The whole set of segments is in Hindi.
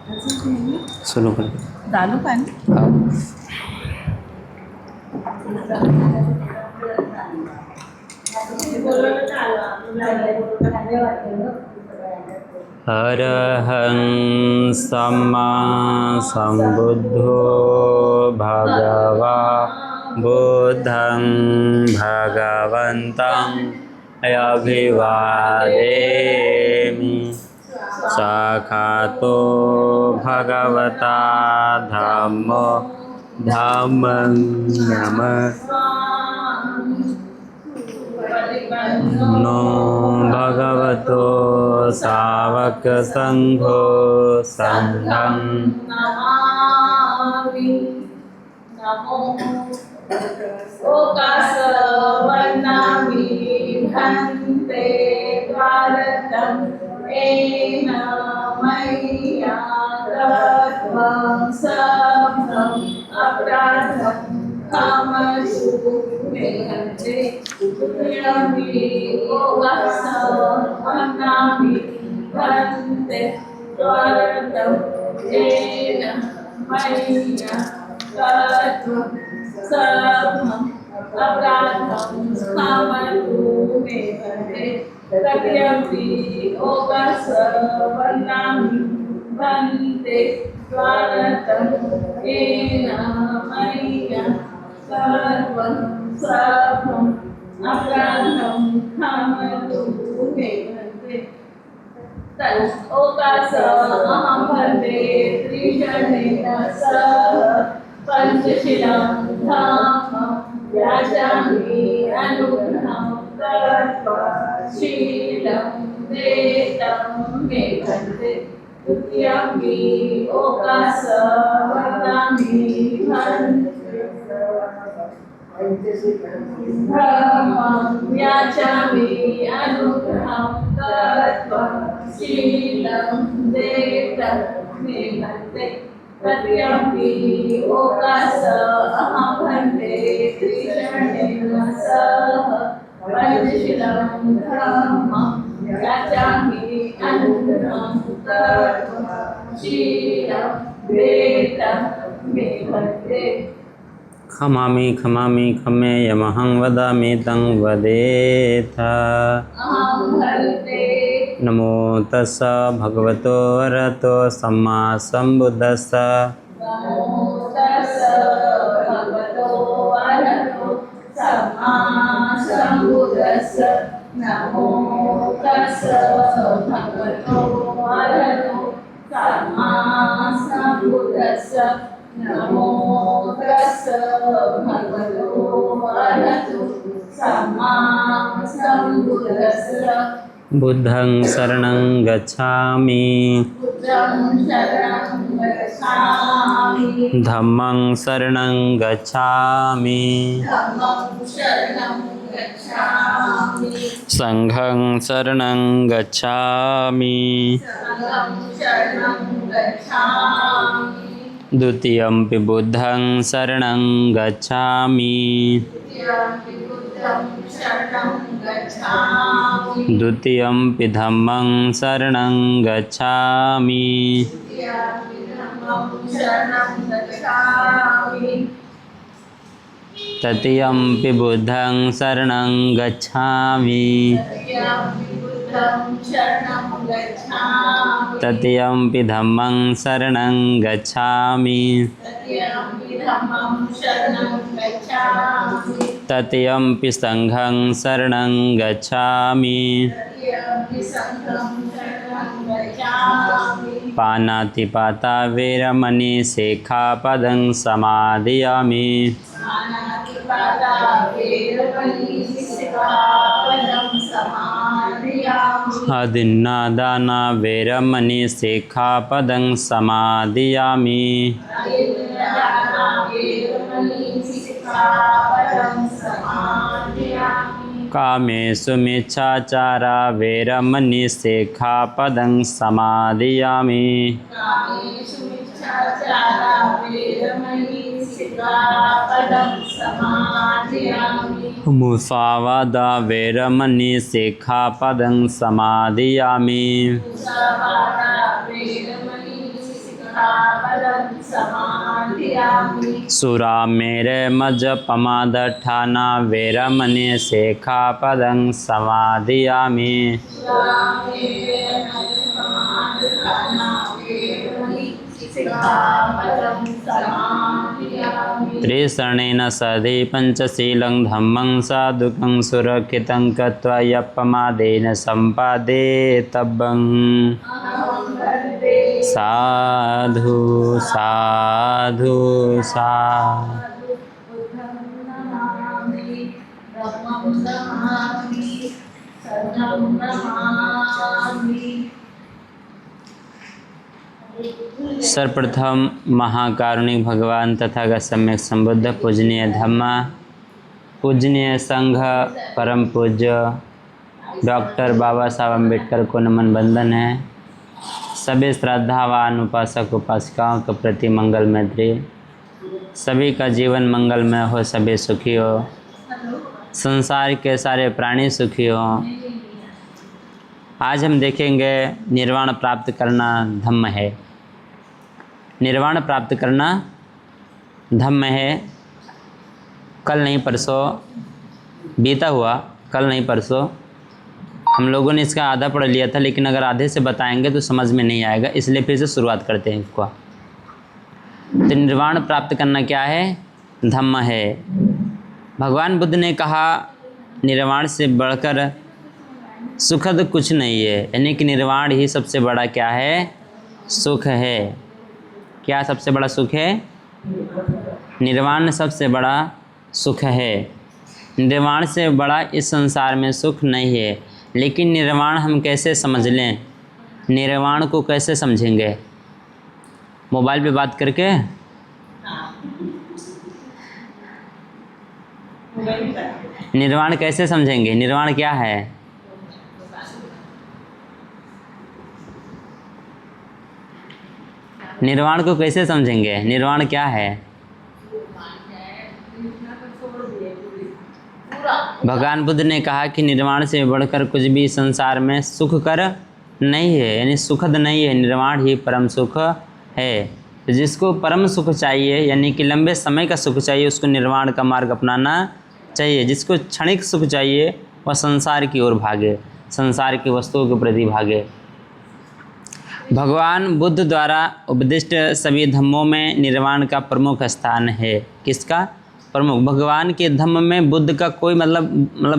सुनो कर डालू पानी अरहं सम्मा सम्बुद्धो भगवा बुद्धं भगवन्तं अभिवादेमि साक्षातो भगवता धम्मो धम्मं नमो भगवतो सावक संघो संघं नमामि नमो ओकासवन्नामि भन्ते भारतं येन मय्या तत्त्वं समम् अपराधं कामसु मे हन्ते तुभ्यमि ओकासवन्नामि भन्ते भारतं येन मय्या तत्त्वं समम् अपराधं कामसु मे हन्ते तुभ्यमि ओकासवन्नामि भन्ते भारतं येन मय्या तत्त्वं समम् अपराधं कामसु मे हन्ते ओकासवहं भन्ते त्रिशरणेन सह पञ्चशीलं धामं याजामि अनुग्रहं दत्त्वा शीलं वेदं मे भन्ते तुभ्यमि ओकासवन्नामि भन्ते धम्मं याचामि अनुग्रहं दत्त्वा शीलं वेदं मे भन्ते तुभ्यमि ओकासवहं भन्ते त्रिशरणेन सह पञ्चशीलं धम्मं याचामि अनुग्रहं दत्त्वा शीलं वेदं मे भन्ते खमामि खमामि खमेयमहं वदामि तं वदेथ अहं भन्ते नमो तस्स भगवतो अरहतो सम्मा सम्बुद्धस्स नमो तस्स भगवतो अरहतो सम्मा सम्बुद्धस्स नमो तस्स भगवतो अरहतो सम्मा सम्बुद्धस्स नमो तस्स भगवतो अरहतो सम्मा सम्बुद्धस्स बुद्धं शरणं गच्छामि बुद्धं शरणं गच्छामि धम्मं शरणं गच्छामि धम्मं शरणं गच्छामि संघं शरणं गच्छामि संघं शरणं गच्छामि द्वितीयंपि बुद्धं शरणं गच्छामि द्वितीयंपि बुद्धं शरणं गच्छामि द्वितीयंपि धम्मं शरणं गच्छामि द्वितीयंपि धम्मं शरणं गच्छामि तृतीयंपि बुद्धं शरणं गच्छामि तृतीयंपि बुद्धं शरणं गच्छामि तृतीयंपि धम्मं शरणं गच्छामि तृतीयंपि धम्मं शरणं गच्छामि तृतीयंपि संघं शरणं गच्छामि तृतीयंपि संघं शरणं गच्छामि पानातिपाता वेरमणि सिक्खापदं समादयामि पानातिपाता वेरमणि सिक्खापदं समादयामि अदिन्नादाना वेरमणि सिक्खापदं समादयामि अदिन्नादाना वेरमणि सिक्खापदं समादयामि कामेषु मिच्छाचारा वेरमणि सिक्खापदं समादयामि कामेषु मिच्छाचारा वेरमणि सिक्खापदं समादयामि मुसावादा वेरमणि सिक्खापदं समादयामि मुसावादा वेरमणि सिक्खापदं समादयामि सुरामेरमजपमादठाना वेरमणि सिक्खापदं समादयामि त्रिशरणेन सधि पञ्चशीलं धम्मं साधुकं सुरक्षितं कृत्वा यप्पमादेन सम्पादेतव्यम् साधु साधु साधु। सर्वप्रथम महाकारुणिक भगवान तथागत सम्यक संबुद्ध पूजनीय धम्मा पूजनीय संघ परम पूज्य डॉक्टर बाबा साहब अम्बेडकर को नमन बंदन है। सभी श्रद्धावान उपासक उपासिकाओं के प्रति मंगल मैत्री। सभी का जीवन मंगलमय हो, सभी सुखी हो, संसार के सारे प्राणी सुखी हो। आज हम देखेंगे निर्वाण प्राप्त करना धम्म है। निर्वाण प्राप्त करना धम्म है। कल नहीं परसों बीता हुआ, कल नहीं परसों हम लोगों ने इसका आधा पढ़ लिया था, लेकिन अगर आधे से बताएंगे तो समझ में नहीं आएगा, इसलिए फिर से शुरुआत करते हैं इसको। तो निर्वाण प्राप्त करना क्या है? धम्म है। भगवान बुद्ध ने कहा निर्वाण से बढ़कर सुखद कुछ नहीं है, यानी कि निर्वाण ही सबसे बड़ा क्या है? सुख है। क्या सबसे बड़ा सुख है? निर्वाण सबसे बड़ा सुख है। निर्वाण से बड़ा इस संसार में सुख नहीं है। लेकिन निर्वाण हम कैसे समझ लें? निर्वाण को कैसे समझेंगे? मोबाइल पे बात करके? निर्वाण कैसे समझेंगे? निर्वाण क्या है? निर्वाण को कैसे समझेंगे? निर्वाण क्या है? भगवान बुद्ध ने कहा कि निर्वाण से बढ़कर कुछ भी संसार में सुख कर नहीं है, यानी सुखद नहीं है। निर्वाण ही परम सुख है। तो जिसको परम सुख चाहिए, यानी कि लंबे समय का सुख चाहिए, उसको निर्वाण का मार्ग अपनाना चाहिए। जिसको क्षणिक सुख चाहिए वह संसार की ओर भागे, संसार की वस्तुओं के प्रति भागे। भगवान बुद्ध द्वारा उपदिष्ट सभी धम्मों में निर्वाण का प्रमुख स्थान है। किसका प्रमुख? भगवान के धम्म में बुद्ध का कोई मतलब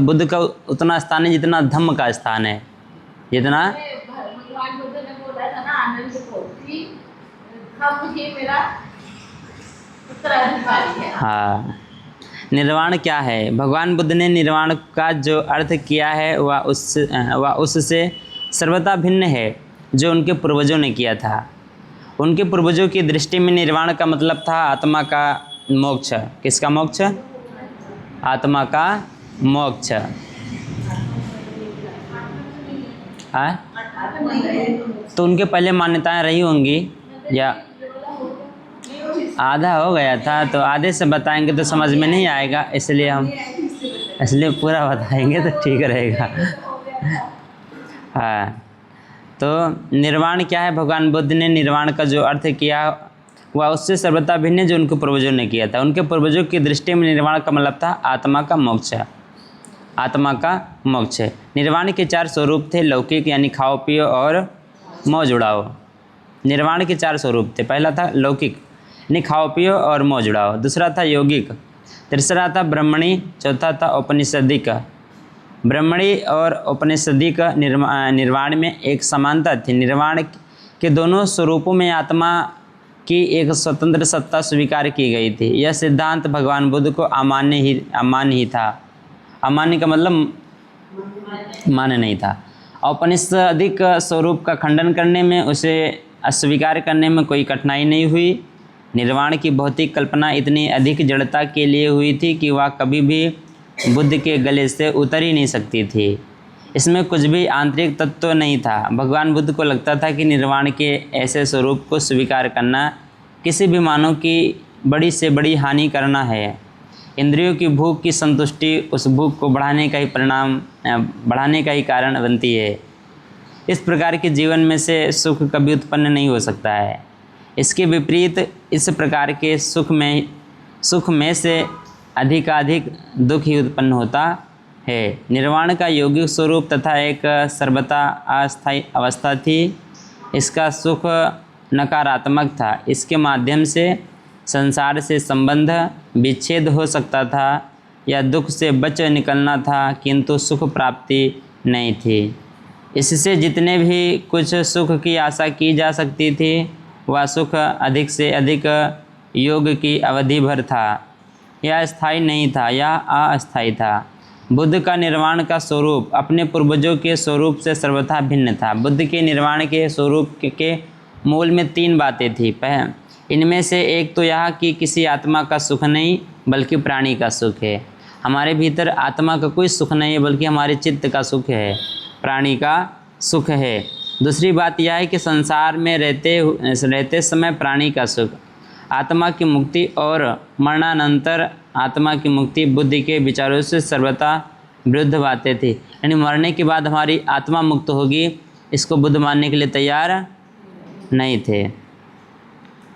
बुद्ध का उतना स्थान है जितना धम्म का स्थान है। जितना भगवान बुद्ध ने बोला था ना आनंद को कि हम ही मेरा उत्तराधिकारी है। हाँ, निर्वाण क्या है? भगवान बुद्ध ने निर्वाण का जो अर्थ किया है वह उससे सर्वथा भिन्न है जो उनके पूर्वजों ने किया था। उनके पूर्वजों की दृष्टि में निर्वाण का मतलब था आत्मा का मोक्ष। किसका मोक्ष? आत्मा का मोक्ष। तो उनके पहले मान्यताएं रही होंगी, या आधा हो गया था तो आधे से बताएंगे तो समझ में नहीं आएगा, इसलिए पूरा बताएंगे तो ठीक रहेगा। हाँ, तो निर्वाण क्या है? भगवान बुद्ध ने निर्वाण का जो अर्थ किया वह उससे सर्वथा भिन्न है जो उनके पूर्वजों ने किया था। उनके पूर्वजों की दृष्टि में निर्वाण का मतलब था आत्मा का मोक्ष। आत्मा का मोक्ष। निर्वाण के 4 स्वरूप थे। लौकिक यानी खाओ पियो और मौज उड़ाओ। निर्वाण के 4 स्वरूप थे। पहला था लौकिक यानी खाओ पियो और मौज उड़ाओ। दूसरा था यौगिक। तीसरा था ब्रह्मणी। चौथा था औपनिषदिक। ब्रह्मणी और औपनिषदिक निर्वाण में एक समानता थी। निर्वाण के दोनों स्वरूपों में आत्मा की एक स्वतंत्र सत्ता स्वीकार की गई थी। यह सिद्धांत भगवान बुद्ध को अमान्य ही था। अमान्य का मतलब मान्य नहीं था। औपनिषदिक स्वरूप का खंडन करने में, उसे अस्वीकार करने में कोई कठिनाई नहीं हुई। निर्वाण की भौतिक कल्पना इतनी अधिक जड़ता के लिए हुई थी कि वह कभी भी बुद्ध के गले से उतर ही नहीं सकती थी। इसमें कुछ भी आंतरिक तत्व नहीं था। भगवान बुद्ध को लगता था कि निर्वाण के ऐसे स्वरूप को स्वीकार करना किसी भी मानव की बड़ी से बड़ी हानि करना है। इंद्रियों की भूख की संतुष्टि उस भूख को बढ़ाने का ही कारण बनती है। इस प्रकार के जीवन में से सुख कभी उत्पन्न नहीं हो सकता है। इसके विपरीत इस प्रकार के सुख में से अधिकाधिक दुख ही उत्पन्न होता है। निर्वाण का यौगिक स्वरूप तथा एक सर्वथा अस्थायी अवस्था थी। इसका सुख नकारात्मक था। इसके माध्यम से संसार से संबंध विच्छेद हो सकता था या दुख से बच निकलना था, किंतु सुख प्राप्ति नहीं थी। इससे जितने भी कुछ सुख की आशा की जा सकती थी वह सुख अधिक से अधिक योग की अवधि भर था। यह स्थायी नहीं था, यह अस्थायी था। बुद्ध का निर्वाण का स्वरूप अपने पूर्वजों के स्वरूप से सर्वथा भिन्न था। बुद्ध के निर्वाण के स्वरूप के मूल में 3 बातें थी। इनमें से एक तो यह कि किसी आत्मा का सुख नहीं बल्कि प्राणी का सुख है। हमारे भीतर आत्मा का कोई सुख नहीं है बल्कि हमारे चित्त का सुख है, प्राणी का सुख है। दूसरी बात यह है कि संसार में रहते समय प्राणी का सुख, आत्मा की मुक्ति और मरणानंतर आत्मा की मुक्ति बुद्ध के विचारों से सर्वथा विरुद्ध बातें थी। यानी मरने के बाद हमारी आत्मा मुक्त होगी, इसको बुद्ध मानने के लिए तैयार नहीं थे।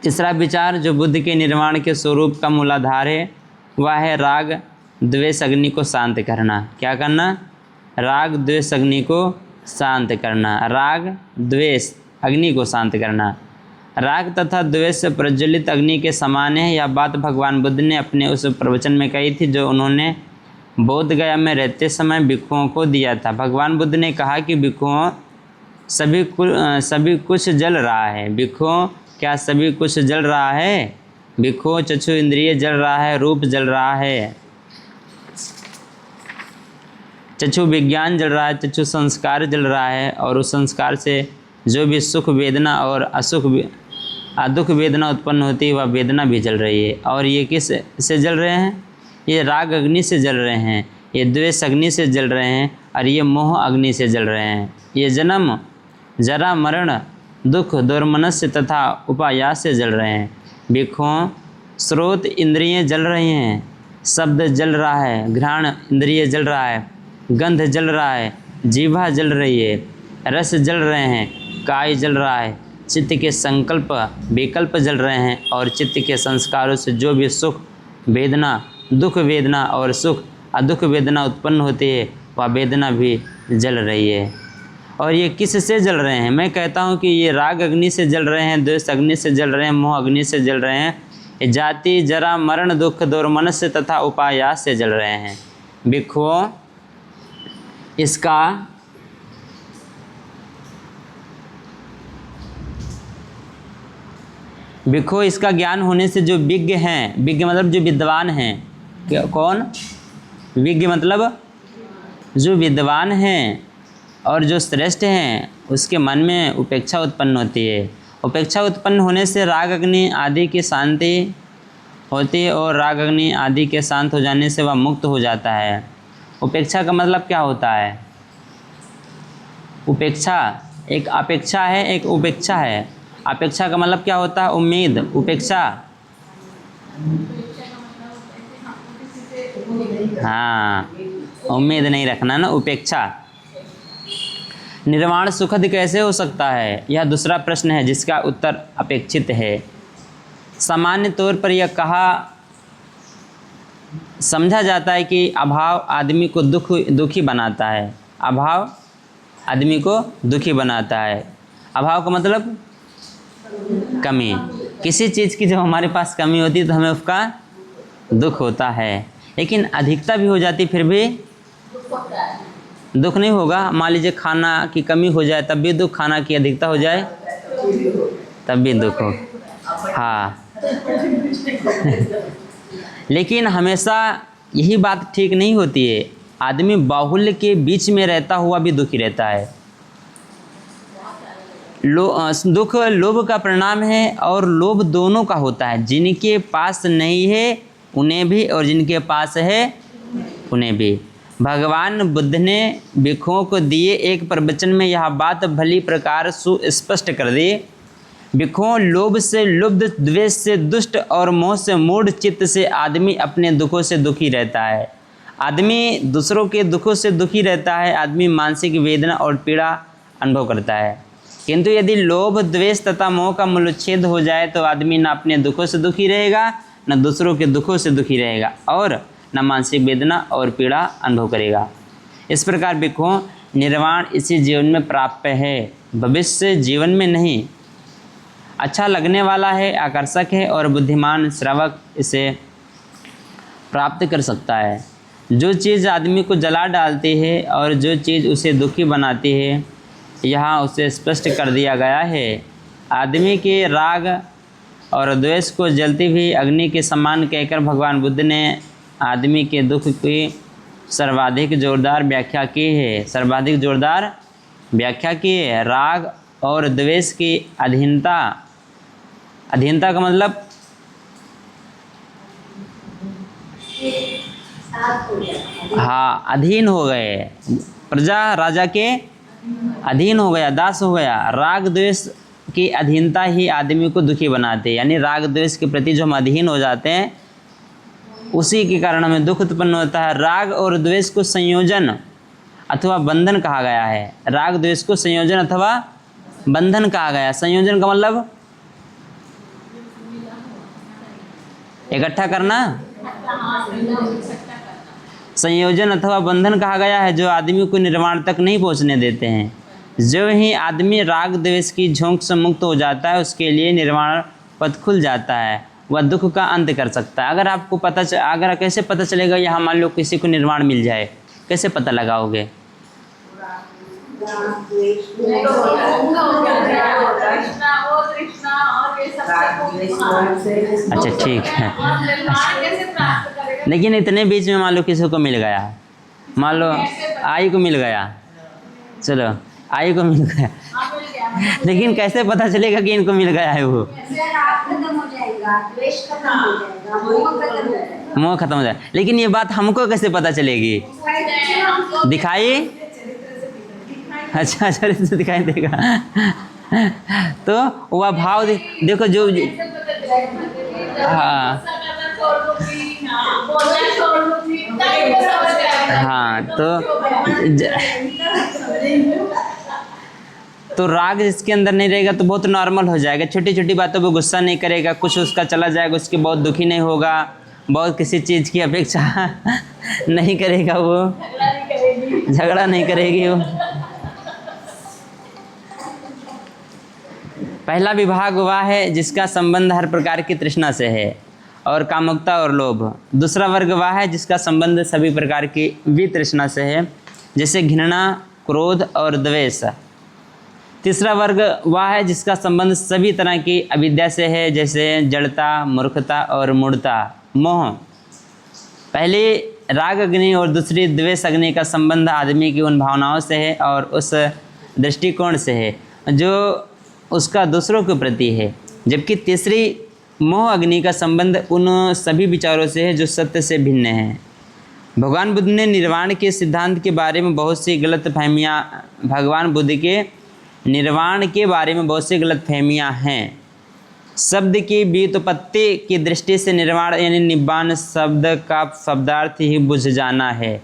तीसरा विचार जो बुद्ध के निर्वाण के स्वरूप का मूलाधार है वह है राग द्वेष अग्नि को शांत करना। क्या करना? राग द्वेष अग्नि को शांत करना। राग द्वेष अग्नि को शांत करना। राग तथा द्वेष से प्रज्वलित अग्नि के समान है। यह बात भगवान बुद्ध ने अपने उस प्रवचन में कही थी जो उन्होंने बोध गया में रहते समय भिक्षुओं को दिया था। भगवान बुद्ध ने कहा कि भिक्षुओं सभी कुछ जल रहा है। भिक्षुओं क्या सभी कुछ जल रहा है? भिक्षुओं चक्षु इंद्रिय जल रहा है, रूप जल रहा है, चक्षु विज्ञान जल रहा है, चक्षु संस्कार जल रहा है और उस संस्कार से जो भी सुख वेदना और दुख वेदना उत्पन्न होती है वह वेदना भी जल रही है। और ये किस से जल रहे हैं? ये राग अग्नि से जल रहे हैं, ये द्वेष अग्नि से जल रहे हैं और ये मोह अग्नि से जल रहे हैं। ये जन्म जरा मरण दुख दुर्मनस्य तथा उपायास से जल रहे हैं। भिक्षुओं स्रोत इंद्रियाँ जल रही हैं, शब्द जल रहा है, घ्राण इंद्रिय जल रहा है, गंध जल रहा है, जीवा जल रही है, रस जल रहे हैं, काय जल रहा है, चित्त के संकल्प विकल्प जल रहे हैं और चित्त के संस्कारों से जो भी सुख वेदना दुख वेदना और सुख अदुख वेदना उत्पन्न होती है वह वेदना भी जल रही है। और ये किस से जल रहे हैं? मैं कहता हूँ कि ये राग अग्नि से जल रहे हैं, द्वेष अग्नि से जल रहे हैं, मोह अग्नि से जल रहे हैं, ये जाति जरा मरण दुख दुर्मनस्य तथा उपायास से जल रहे हैं। भिक्षुओं इसका ज्ञान होने से जो विज्ञ हैं, विज्ञ मतलब जो विद्वान हैं, कौन? विज्ञ मतलब जो विद्वान हैं और जो श्रेष्ठ हैं उसके मन में उपेक्षा उत्पन्न होती है। उपेक्षा उत्पन्न होने से राग अग्नि आदि की शांति होती है और राग अग्नि आदि के शांत हो जाने से वह मुक्त हो जाता है। उपेक्षा का मतलब क्या होता है? उपेक्षा एक अपेक्षा है, एक उपेक्षा है। अपेक्षा का मतलब क्या होता है? उम्मीद। उपेक्षा हाँ, उम्मीद नहीं रखना ना, उपेक्षा। निर्वाण सुखद कैसे हो सकता है? यह दूसरा प्रश्न है जिसका उत्तर अपेक्षित है। सामान्य तौर पर यह समझा जाता है कि अभाव आदमी को दुखी बनाता है। अभाव आदमी को दुखी बनाता है। अभाव का मतलब कमी। किसी चीज़ की जब हमारे पास कमी होती है तो हमें उसका दुख होता है, लेकिन अधिकता भी हो जाती फिर भी दुख नहीं होगा। मान लीजिए खाना की कमी हो जाए तब भी दुख, खाना की अधिकता हो जाए तब भी दुख हो। हाँ लेकिन हमेशा यही बात ठीक नहीं होती है। आदमी बाहुल्य के बीच में रहता हुआ भी दुखी रहता है। दुख लोभ का परिणाम है और लोभ दोनों का होता है। जिनके पास नहीं है उन्हें भी और जिनके पास है उन्हें भी। भगवान बुद्ध ने भिक्षुओं को दिए एक प्रवचन में यह बात भली प्रकार सुस्पष्ट कर दी। भिक्षुओं लोभ से लुब्ध, द्वेष से दुष्ट और मोह से मूढ़ चित्त से आदमी अपने दुखों से दुखी रहता है। आदमी दूसरों के दुखों से दुखी रहता है। आदमी मानसिक वेदना और पीड़ा अनुभव करता है। किंतु यदि लोभ द्वेष तथा मोह का मूलोच्छेद हो जाए तो आदमी न अपने दुखों से दुखी रहेगा, न दूसरों के दुखों से दुखी रहेगा और न मानसिक वेदना और पीड़ा अनुभव करेगा। इस प्रकार भिक्षुओं निर्वाण इसी जीवन में प्राप्य है, भविष्य जीवन में नहीं। अच्छा लगने वाला है, आकर्षक है और बुद्धिमान श्रावक इसे प्राप्त कर सकता है। जो चीज़ आदमी को जला डालती है और जो चीज़ उसे दुखी बनाती है, यहाँ उसे स्पष्ट कर दिया गया है। आदमी के राग और द्वेष को जलती हुई अग्नि के समान कहकर भगवान बुद्ध ने आदमी के दुख की सर्वाधिक जोरदार व्याख्या की है। सर्वाधिक जोरदार व्याख्या की है। राग और द्वेष की अधीनता, अधीनता का मतलब हाँ, अधीन हो गए, प्रजा राजा के अधीन हो गया, दास हो गया। राग द्वेष की अधीनता ही आदमी को दुखी बनाते हैं, यानी राग द्वेष के प्रति जो हम अधीन हो जाते हैं उसी के कारण हमें दुख उत्पन्न होता है। राग और द्वेष को संयोजन अथवा बंधन कहा गया है। राग द्वेष को संयोजन अथवा बंधन कहा गया है। संयोजन का मतलब इकट्ठा करना, संयोजन अथवा बंधन कहा गया है, जो आदमी को निर्वाण तक नहीं पहुंचने देते हैं। जो ही आदमी राग द्वेष की झोंक से मुक्त हो जाता है उसके लिए निर्वाण पथ खुल जाता है, वह दुख का अंत कर सकता है। अगर आपको अगर कैसे पता चलेगा, यहाँ मान लो किसी को निर्वाण मिल जाए, कैसे पता लगाओगे? अच्छा ठीक है, लेकिन इतने बीच में मान लो किसी को मिल गया, मान लो आई को मिल गया, चलो आई को मिल गया, लेकिन कैसे पता चलेगा कि इनको मिल गया है? वो मोह खत्म हो जाए, लेकिन ये बात हमको कैसे पता चलेगी? दिखाई, अच्छा चरित्र दिखाई देगा। तो वह भाव देखो जो हाँ हाँ, तो राग जिसके अंदर नहीं रहेगा तो बहुत नॉर्मल हो जाएगा, छोटी छोटी बातों पे गुस्सा नहीं करेगा, कुछ उसका चला जाएगा उसकी बहुत दुखी नहीं होगा, बहुत किसी चीज़ की अपेक्षा नहीं करेगा, वो झगड़ा नहीं करेगी वो। पहला विभाग वह है जिसका संबंध हर प्रकार की तृष्णा से है और कामुकता और लोभ। दूसरा वर्ग वह है जिसका संबंध सभी प्रकार की वितृष्णा से है, जैसे घृणा, क्रोध और द्वेष। तीसरा वर्ग वह है जिसका संबंध सभी तरह की अविद्या से है, जैसे जड़ता, मूर्खता और मूढ़ता, मोह। पहली राग अग्नि और दूसरी द्वेष अग्नि का संबंध आदमी की उन भावनाओं से है और उस दृष्टिकोण से है जो उसका दूसरों के प्रति है, जबकि तीसरी मोह अग्नि का संबंध उन सभी विचारों से है जो सत्य से भिन्न है। भगवान बुद्ध ने निर्वाण के सिद्धांत के बारे में बहुत सी गलत फहमियाँ भगवान बुद्ध के निर्वाण के बारे में बहुत सी गलत फहमियाँ हैं। शब्द की व्युत्पत्ति की दृष्टि से निर्वाण यानी निब्बान शब्द का शब्दार्थ ही बुझ जाना है।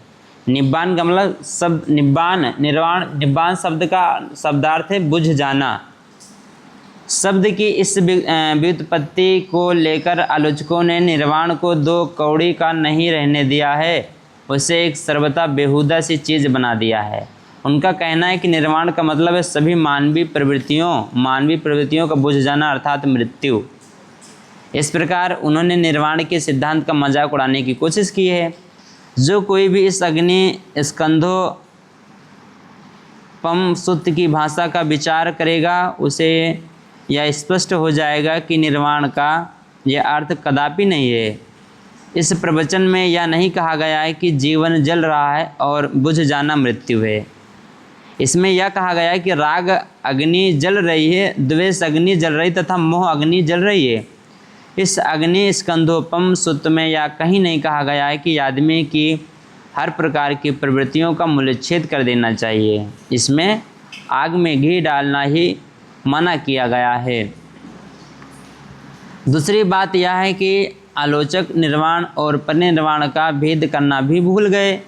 निब्बान का मतलब शब्द निब्बान, निर्वाण, निब्बान शब्द का शब्दार्थ है बुझ जाना। शब्द की इस व्युत्पत्ति को लेकर आलोचकों ने निर्वाण को दो कौड़ी का नहीं रहने दिया है, उसे एक सर्वथा बेहुदा सी चीज़ बना दिया है। उनका कहना है कि निर्वाण का मतलब है सभी मानवीय प्रवृत्तियों का बुझ जाना अर्थात मृत्यु। इस प्रकार उन्होंने निर्वाण के सिद्धांत का मजाक उड़ाने की कोशिश की है। जो कोई भी इस अग्नि स्कंधोपम सूत्र की भाषा का विचार करेगा उसे यह स्पष्ट हो जाएगा कि निर्वाण का यह अर्थ कदापि नहीं है। इस प्रवचन में यह नहीं कहा गया है कि जीवन जल रहा है और बुझ जाना मृत्यु है। इसमें यह कहा गया है कि राग अग्नि जल रही है, द्वेष अग्नि जल रही तथा मोह अग्नि जल रही है। इस अग्नि स्कंधोपम सूत्र में यह कहीं नहीं कहा गया है कि आदमी की हर प्रकार की प्रवृत्तियों का मूल्यच्छेद कर देना चाहिए। इसमें आग में घी डालना ही मना किया गया है। दूसरी बात यह है कि आलोचक निर्वाण और परिनिर्वाण का भेद करना भी भूल गए।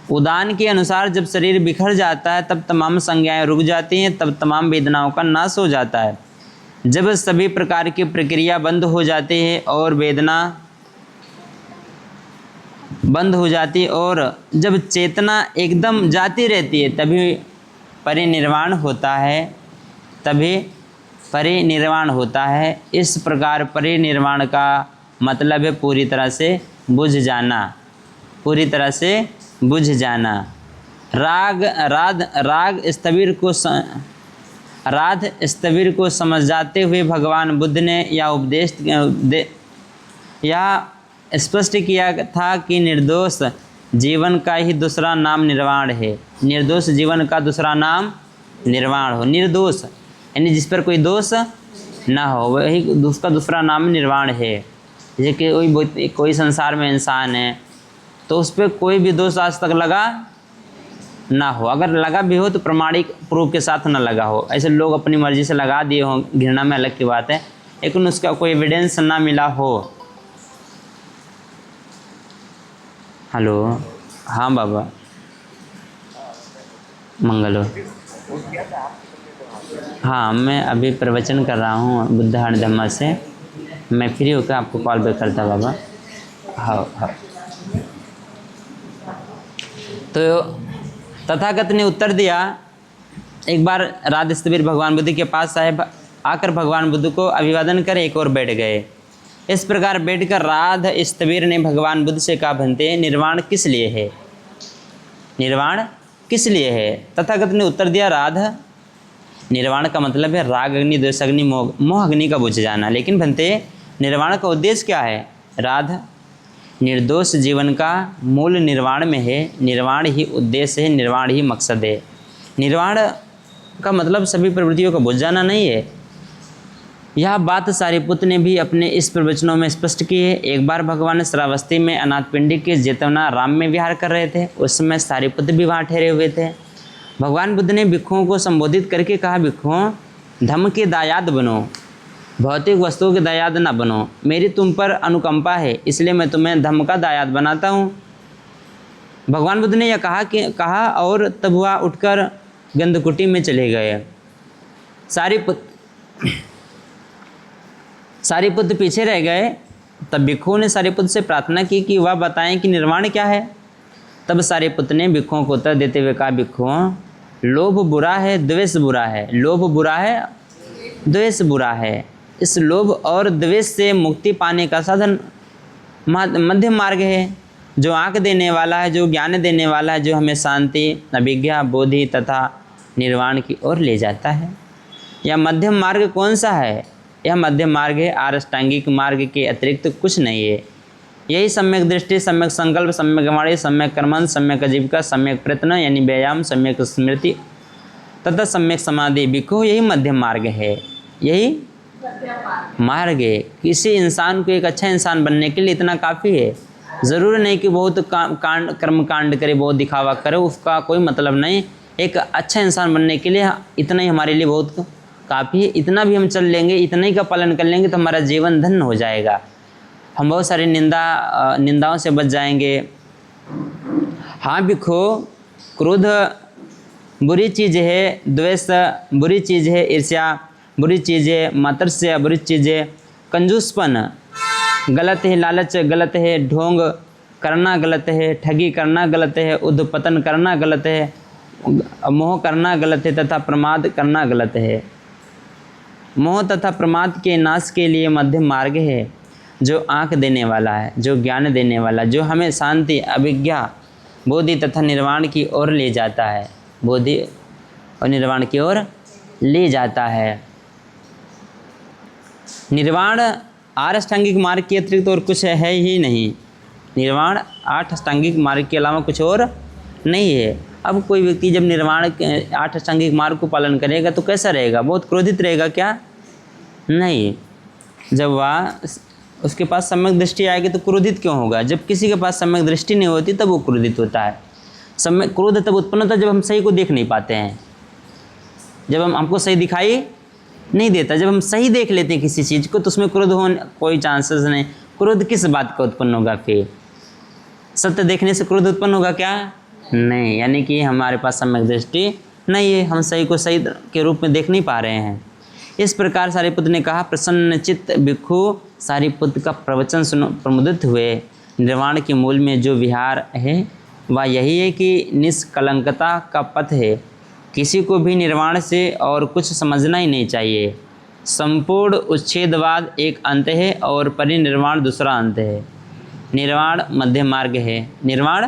उदान के अनुसार जब शरीर बिखर जाता है तब तमाम संज्ञाएं रुक जाती हैं, तब तमाम वेदनाओं का नाश हो जाता है। जब सभी प्रकार की प्रक्रिया बंद हो जाती है और वेदना बंद हो जाती है और जब चेतना एकदम जाती रहती है तभी परिनिर्वाण होता है, तभी परिनिर्वाण होता है। इस प्रकार परिनिर्वाण का मतलब है पूरी तरह से बुझ जाना, पूरी तरह से बुझ जाना। राग स्थविर को समझ जाते हुए भगवान बुद्ध ने यह स्पष्ट किया था कि निर्दोष जीवन का ही दूसरा नाम निर्वाण है। निर्दोष जीवन का दूसरा नाम निर्वाण हो। निर्दोष यानी जिस पर कोई दोष ना हो, वही उसका दूसरा नाम निर्वाण है। जैसे कि कोई संसार में इंसान है तो उस पर कोई भी दोष आज तक लगा ना हो, अगर लगा भी हो तो प्रमाणिक प्रूफ के साथ ना लगा हो। ऐसे लोग अपनी मर्जी से लगा दिए हों, घृणा में अलग की बात है, लेकिन उसका कोई एविडेंस ना मिला हो। हेलो, हाँ बाबा, मंगल हो। हाँ, मैं अभी प्रवचन कर रहा हूँ बुद्धान धम्मा से, मैं फ्री होकर आपको कॉल बैक करता बाबा। हाँ। तो तथागत ने उत्तर दिया, एक बार राध स्थविर भगवान बुद्ध के पास साहेब आकर भगवान बुद्ध को अभिवादन कर एक और बैठ गए। इस प्रकार बैठकर राध स्थविर ने भगवान बुद्ध से कहा, भंते निर्वाण किस लिए है? निर्वाण किस लिए है? तथागत ने उत्तर दिया, राध निर्वाण का मतलब है राग अग्नि, द्वेष अग्नि, मोह अग्नि का बुझ जाना। लेकिन भंते निर्वाण का उद्देश्य क्या है? राध निर्दोष जीवन का मूल निर्वाण में है। निर्वाण ही उद्देश्य है, निर्वाण ही मकसद है। निर्वाण का मतलब सभी प्रवृत्तियों का बुझ जाना नहीं है। यह बात सारिपुत्र ने भी अपने इस प्रवचनों में स्पष्ट की है। एक बार भगवान श्रावस्ती में अनाथपिंडी के जेतवना राम में विहार कर रहे थे। उस समय सारिपुत्र भी वहाँ ठहरे हुए थे। भगवान बुद्ध ने भिक्षुओं को संबोधित करके कहा, भिक्षुओं, धम्म के दायाद बनो, भौतिक वस्तुओं के दायाद ना बनो। मेरी तुम पर अनुकंपा है, इसलिए मैं तुम्हें धम्म का दायाद बनाता हूँ। भगवान बुद्ध ने यह कहा और तब वह उठकर गंधकुटी में चले गए। सारिपुत्र पीछे रह गए। तब भिक्षुओं ने सारिपुत्र से प्रार्थना की कि वह बताएं कि निर्वाण क्या है। तब सारिपुत्र ने भिक्षुओं को उत्तर देते हुए कहा, भिक्षुओं, लोभ बुरा है, द्वेष बुरा है। लोभ बुरा है, द्वेष बुरा है। इस लोभ और द्वेष से मुक्ति पाने का साधन मध्यम मार्ग है, जो आँख देने वाला है, जो ज्ञान देने वाला है, जो हमें शांति, अभिज्ञा, बोधि तथा निर्वाण की ओर ले जाता है। यह मध्यम मार्ग कौन सा है? यह मध्यम मार्ग है, आष्टांगिक मार्ग के अतिरिक्त कुछ नहीं है। यही सम्यक दृष्टि, सम्यक संकल्प, सम्यक वाणी, सम्यक कर्मण, सम्यक आजीविका, सम्यक प्रयत्न यानी व्यायाम, सम्यक स्मृति तथा सम्यक समाधि, भिक्षु यही मध्यम मार्ग है। यही मार्ग है। किसी इंसान को एक अच्छा इंसान बनने के लिए इतना काफ़ी है। ज़रूरी नहीं कि बहुत कर्म कांड करे, बहुत दिखावा करे, उसका कोई मतलब नहीं। एक अच्छा इंसान बनने के लिए इतना ही हमारे लिए बहुत काफ़ी है। इतना भी हम चल लेंगे, इतना ही का पालन कर लेंगे तो हमारा जीवन धन्य हो जाएगा। हम बहुत सारी निंदाओं से बच जाएंगे। हाँ भिक्षु, क्रोध बुरी चीज़ है, द्वेष बुरी चीज़ है, ईर्ष्या बुरी चीज़ है, मात्सर्य बुरी चीज़ है, कंजूसपन गलत है, लालच गलत है, ढोंग करना गलत है, ठगी करना गलत है, उद्धपतन करना गलत है, मोह करना गलत है तथा प्रमाद करना गलत है। मोह तथा प्रमाद के नाश के लिए मध्यम मार्ग है, जो आँख देने वाला है, जो ज्ञान देने वाला, जो हमें शांति, अभिज्ञा, बोधि तथा निर्वाण की ओर ले जाता है। बोधि और निर्वाण की ओर ले जाता है। निर्वाण 8 अष्टांगिक मार्ग के अतिरिक्त और कुछ है ही नहीं। निर्वाण 8 अष्टांगिक मार्ग के अलावा कुछ और नहीं है। अब कोई व्यक्ति जब निर्वाण 8 अष्टांगिक मार्ग को पालन करेगा तो कैसा रहेगा? बहुत क्रोधित रहेगा क्या? नहीं। जब वह उसके पास सम्यक दृष्टि आएगी तो क्रोधित क्यों होगा? जब किसी के पास सम्यक दृष्टि नहीं होती तब वो क्रोधित होता है। सम्यक क्रोध तब उत्पन्न होता है जब हम सही को देख नहीं पाते हैं, जब हमको सही दिखाई नहीं देता। जब हम सही देख लेते हैं किसी चीज़ को तो उसमें क्रोध होने कोई चांसेस नहीं। क्रोध किस बात का उत्पन्न होगा? फिर सत्य देखने से क्रोध उत्पन्न होगा क्या? नहीं, यानी कि हमारे पास सम्यक दृष्टि नहीं है, हम सही को सही के रूप में देख नहीं पा रहे हैं। इस प्रकार सारिपुत्र ने कहा, प्रसन्न चित्त भिक्षु सारिपुत्र का प्रवचन सुनो प्रमुदित हुए। निर्वाण के मूल में जो विहार है वह यही है कि निष्कलंकता का पथ है। किसी को भी निर्वाण से और कुछ समझना ही नहीं चाहिए। संपूर्ण उच्छेदवाद एक अंत है और परिनिर्वाण दूसरा अंत है। निर्वाण मध्य मार्ग है, निर्वाण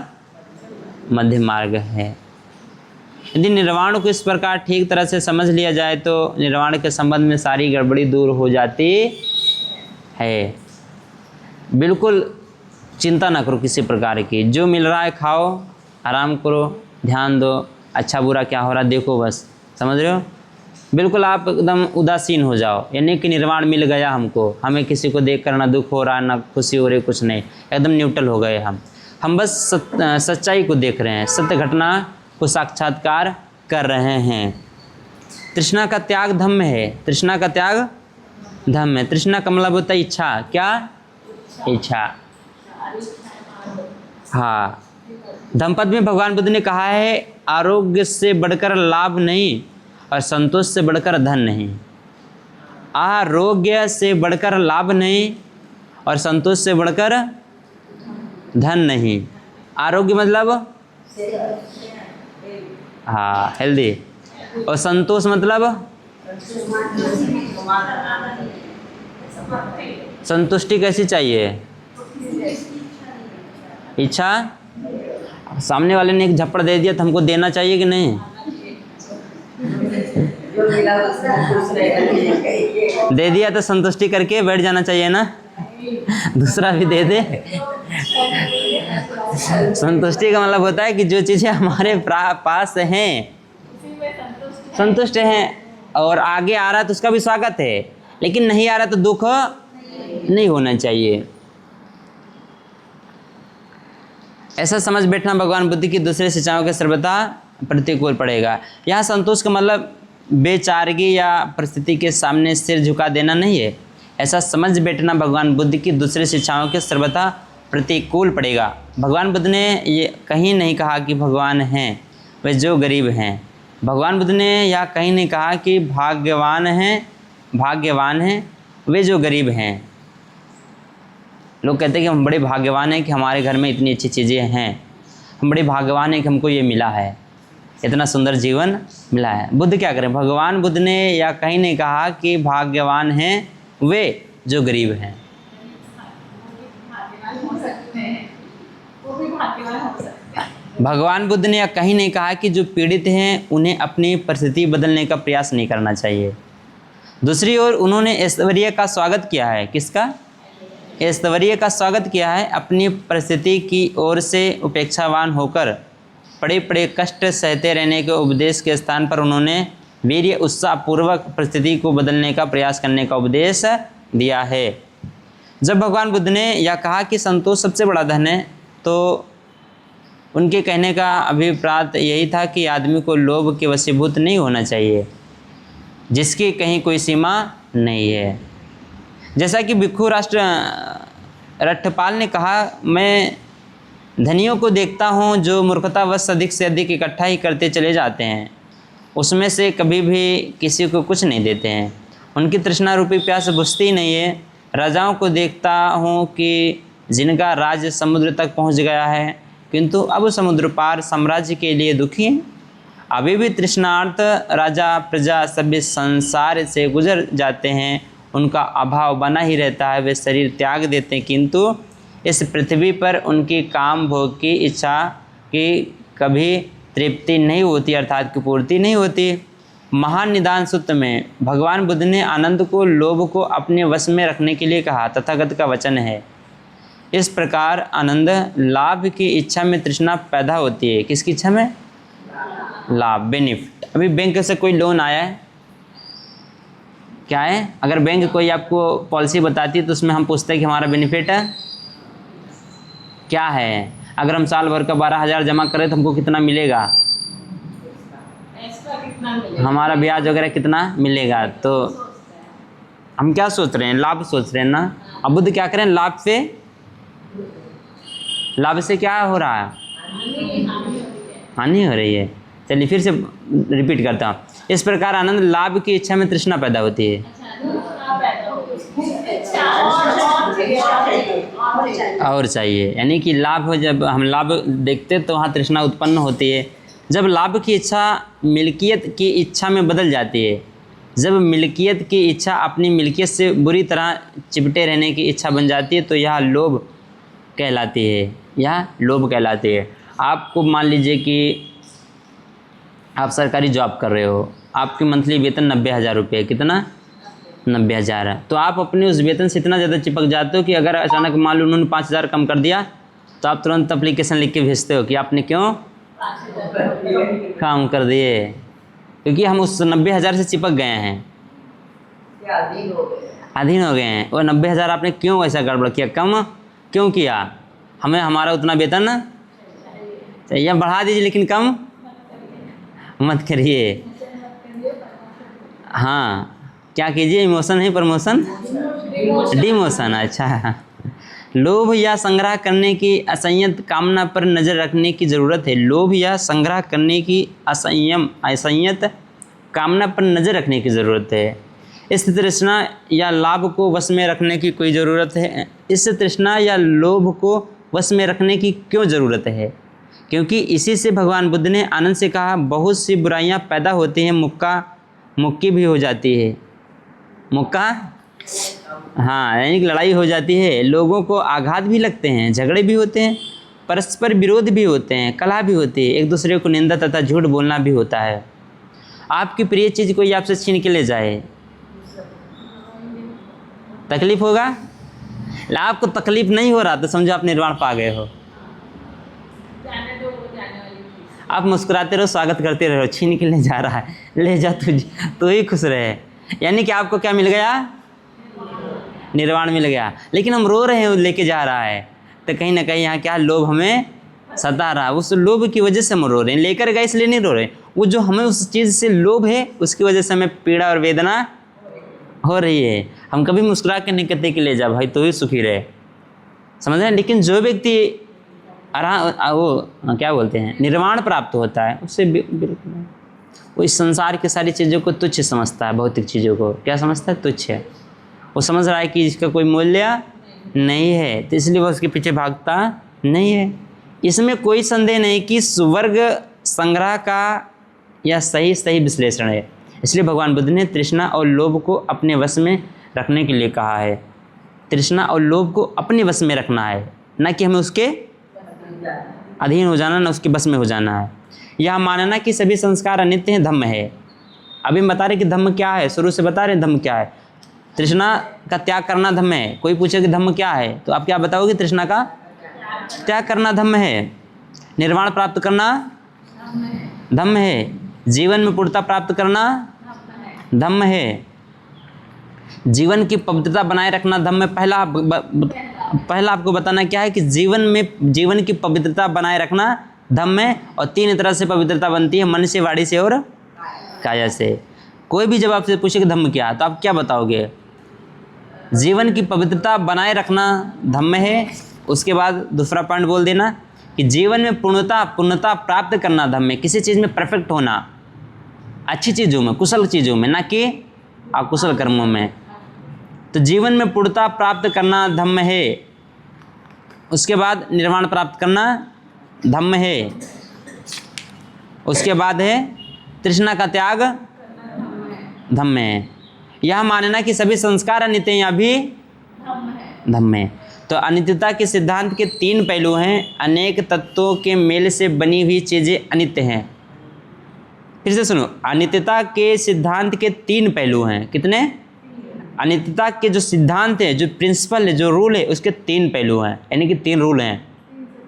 मध्य मार्ग है। यदि निर्वाण को इस प्रकार ठीक तरह से समझ लिया जाए तो निर्वाण के संबंध में सारी गड़बड़ी दूर हो जाती है। बिल्कुल चिंता ना करो किसी प्रकार की, जो मिल रहा है खाओ, आराम करो, ध्यान दो, अच्छा बुरा क्या हो रहा है देखो, बस समझ रहे हो। बिल्कुल आप एकदम उदासीन हो जाओ, यानी कि निर्वाण मिल गया हमको, हमें किसी को देख कर ना दुख हो रहा ना खुशी हो रही, कुछ नहीं, एकदम न्यूट्रल हो गए हम बस सच्चाई को देख रहे हैं, सत्य घटना को साक्षात्कार कर रहे हैं। तृष्णा का त्याग धम्म है, तृष्णा का त्याग धम्म है। तृष्णा का मतलब होता है इच्छा, क्या इच्छा। हाँ, धम्मपद में भगवान बुद्ध ने कहा है, आरोग्य से बढ़कर लाभ नहीं और संतोष से बढ़कर धन नहीं। आरोग्य से बढ़कर लाभ नहीं और संतोष से बढ़कर धन नहीं। आरोग्य मतलब हाँ हेल्दी, और संतोष मतलब संतुष्टि कैसी चाहिए, इच्छा। सामने वाले ने एक झप्पड़ दे दिया तो हमको देना चाहिए कि नहीं, दे दिया तो संतुष्टि करके बैठ जाना चाहिए ना, दूसरा भी दे दे। संतुष्टि का मतलब होता है कि जो चीज़ें हमारे पास हैं, संतुष्ट हैं और आगे आ रहा है तो उसका भी स्वागत है, लेकिन नहीं आ रहा तो दुख नहीं होना चाहिए। ऐसा समझ बैठना भगवान बुद्ध की दूसरे शिक्षाओं के सर्वथा प्रतिकूल पड़ेगा। यहाँ संतोष का मतलब बेचारगी या परिस्थिति के सामने सिर झुका देना नहीं है। ऐसा समझ बैठना भगवान बुद्ध की दूसरे शिक्षाओं के सर्वथा प्रतिकूल पड़ेगा। भगवान बुद्ध ने ये कहीं नहीं कहा कि भगवान हैं वे जो गरीब हैं। भगवान बुद्ध ने यह कहीं नहीं कहा कि भाग्यवान हैं वे जो गरीब हैं। लोग कहते हैं कि हम बड़े भाग्यवान हैं कि हमारे घर में इतनी अच्छी चीज़ें हैं, हम बड़े भाग्यवान हैं कि हमको ये मिला है, इतना सुंदर जीवन मिला है। बुद्ध क्या करें, भगवान बुद्ध ने या कहीं नहीं कहा कि भाग्यवान हैं वे जो गरीब हैं। भगवान बुद्ध ने या कहीं नहीं कहा कि जो पीड़ित हैं उन्हें अपनी परिस्थिति बदलने का प्रयास नहीं करना चाहिए। दूसरी ओर उन्होंने ऐश्वर्य का स्वागत किया है। किसका? ऐश्वर्य का स्वागत किया है। अपनी परिस्थिति की ओर से उपेक्षावान होकर बड़े बड़े कष्ट सहते रहने के उपदेश के स्थान पर उन्होंने वीर्य उत्साहपूर्वक परिस्थिति को बदलने का प्रयास करने का उपदेश दिया है। जब भगवान बुद्ध ने यह कहा कि संतोष सबसे बड़ा धन है, तो उनके कहने का अभिप्राय यही था कि आदमी को लोभ के वशीभूत नहीं होना चाहिए, जिसकी कहीं कोई सीमा नहीं है। जैसा कि भिक्षु राष्ट्र रट्ठपाल ने कहा, मैं धनियों को देखता हूँ जो मूर्खतावश अधिक से अधिक इकट्ठा ही करते चले जाते हैं, उसमें से कभी भी किसी को कुछ नहीं देते हैं। उनकी तृष्णा रूपी प्यास बुझती ही नहीं है। राजाओं को देखता हूँ कि जिनका राज्य समुद्र तक पहुँच गया है, किंतु अब समुद्र पार साम्राज्य के लिए दुखी हैं। अभी भी तृष्णार्थ राजा प्रजा सभ्य संसार से गुजर जाते हैं, उनका अभाव बना ही रहता है, वे शरीर त्याग देते हैं, किंतु इस पृथ्वी पर उनकी काम भोग की इच्छा की कभी तृप्ति नहीं होती, अर्थात की पूर्ति नहीं होती। महान निदान सूत्र में भगवान बुद्ध ने आनंद को, लोभ को अपने वश में रखने के लिए कहा। तथागत का वचन है, इस प्रकार आनंद लाभ की इच्छा में तृष्णा पैदा होती है। किसकी इच्छा में? लाभ, बेनिफिट। अभी बैंक से कोई लोन आया है, क्या है? अगर बैंक कोई आपको पॉलिसी बताती है तो उसमें हम पूछते हैं कि हमारा बेनिफिट है क्या है। अगर हम साल भर का 12,000 जमा करें तो हमको कितना मिलेगा, हमारा ब्याज वगैरह कितना मिलेगा। तो हम क्या सोच रहे हैं? लाभ सोच रहे हैं ना। अब बुद्ध क्या करें? लाभ से क्या हो रहा है? हानि हो रही है। चलिए फिर से रिपीट करता हूँ। इस प्रकार आनंद लाभ की इच्छा में तृष्णा पैदा होती है। और चाहिए, यानी कि लाभ हो, जब हम लाभ देखते तो वहाँ तृष्णा उत्पन्न होती है। जब लाभ की इच्छा मिल्कियत की इच्छा में बदल जाती है, जब मिल्कियत की इच्छा अपनी मिल्कियत से बुरी तरह चिपटे रहने की इच्छा बन जाती है तो यह लोभ कहलाती है, यह लोभ कहलाती है। आपको मान लीजिए कि आप सरकारी जॉब कर रहे हो, आपकी मंथली वेतन 90,000 रुपये, कितना 90,000 है। तो आप अपने उस वेतन से इतना ज़्यादा चिपक जाते हो कि अगर अचानक मान लो उन्होंने 5,000 कम कर दिया तो आप तुरंत एप्लीकेशन लिख के भेजते हो कि आपने क्यों कम कर दिए, क्योंकि हम उस 90,000 से चिपक गए हैं, अधीन हो गए हैं। और 90,000 आपने क्यों ऐसा गड़बड़ किया, कम क्यों किया, हमें हमारा उतना वेतन चाहिए, बढ़ा दीजिए लेकिन कम मत करिए। हाँ, क्या कीजिए, इमोशन है प्रमोशन डिमोशन। अच्छा, लोभ या संग्रह करने की असंयत कामना पर नज़र रखने की ज़रूरत है। लोभ या संग्रह करने की असंयत कामना पर नज़र रखने की ज़रूरत है। इस तृष्णा या लाभ को वश में रखने की कोई ज़रूरत है। इस तृष्णा या लोभ को वश में रखने की क्यों ज़रूरत है, क्योंकि इसी से भगवान बुद्ध ने आनंद से कहा, बहुत सी बुराइयां पैदा होती हैं, मुक्की भी हो जाती है। मुक्का, हाँ, यानी कि लड़ाई हो जाती है, लोगों को आघात भी लगते हैं, झगड़े भी होते हैं, परस्पर विरोध भी होते हैं, कलह भी होती है, एक दूसरे को निंदा तथा झूठ बोलना भी होता है। आपकी प्रिय चीज़ कोई आपसे छीन के ले जाए, तकलीफ होगा। आपको तकलीफ नहीं हो रहा तो समझो आप निर्वाण पा गए हो। आप मुस्कुराते रहो, स्वागत करते रहो, छीन के ले जा रहा है, ले जा तो ही खुश रहे, यानी कि आपको क्या मिल गया, निर्वाण मिल गया। लेकिन हम रो रहे हैं, लेके जा रहा है, तो कहीं ना कहीं यहाँ क्या लोभ हमें सता रहा है। उस लोभ की वजह से हम रो रहे हैं, लेकर गए इसलिए नहीं रो रहे, वो जो हमें उस चीज़ से लोभ है उसकी वजह से हमें पीड़ा और वेदना हो रही है। हम कभी मुस्कुरा के नहीं कहते कि ले जा भाई तो ही सुखी रहे, समझ रहे हैं। लेकिन जो व्यक्ति वो क्या बोलते हैं निर्वाण प्राप्त होता है, उससे बिल्कुल वो इस संसार की सारी चीज़ों को तुच्छ समझता है, भौतिक चीज़ों को क्या समझता है, तुच्छ है। वो समझ रहा है कि इसका कोई मूल्य नहीं है, तो इसलिए वो उसके पीछे भागता नहीं है। इसमें कोई संदेह नहीं कि स्वर्ग संग्रह का यह सही विश्लेषण है। इसलिए भगवान बुद्ध ने तृष्णा और लोभ को अपने वश में रखने के लिए कहा है। तृष्णा और लोभ को अपने वश में रखना है, न कि हमें उसके अधीन हो जाना, न उसके बस में हो जाना है। यह मानना कि सभी संस्कार अनित्य हैं, धम्म है। अभी हम बता रहे कि धम्म क्या है, शुरू से बता रहे हैं धम्म क्या है। तृष्णा का त्याग करना धम्म है। कोई पूछे कि धम्म क्या है तो आप क्या बताओगे, तृष्णा का त्याग करना धम्म है, निर्वाण प्राप्त करना धम्म है, जीवन में पूर्णता प्राप्त करना धम्म है, जीवन की पवित्रता बनाए रखना धम्म है। पहला आपको बताना क्या है कि जीवन की पवित्रता बनाए रखना धम्म है। और 3 तरह से पवित्रता बनती है, मन से, वाणी से और काया से। कोई भी जब आपसे पूछे कि धम्म क्या है तो आप क्या बताओगे, जीवन की पवित्रता बनाए रखना धम्म है। उसके बाद दूसरा पॉइंट बोल देना कि जीवन में पूर्णता प्राप्त करना धम्म है। किसी चीज़ में परफेक्ट होना, अच्छी चीज़ों में, कुशल चीज़ों में, ना कि अकुशल कर्मों में। तो जीवन में पूर्णता प्राप्त करना धम्म है। उसके बाद निर्वाण प्राप्त करना धम्म है। उसके बाद है तृष्णा का त्याग धम्म है। यह मानना कि सभी संस्कार अनित्य हैं, अभी धम्म है। तो अनित्यता के सिद्धांत के 3 पहलू हैं। अनेक तत्वों के मेल से बनी हुई चीज़ें अनित्य हैं। फिर से सुनो, अनित्यता के सिद्धांत के 3 पहलू हैं। कितने? अनित्यता के जो सिद्धांत है, जो प्रिंसिपल है, जो रूल है, उसके 3 पहलू हैं, यानी कि 3 रूल हैं,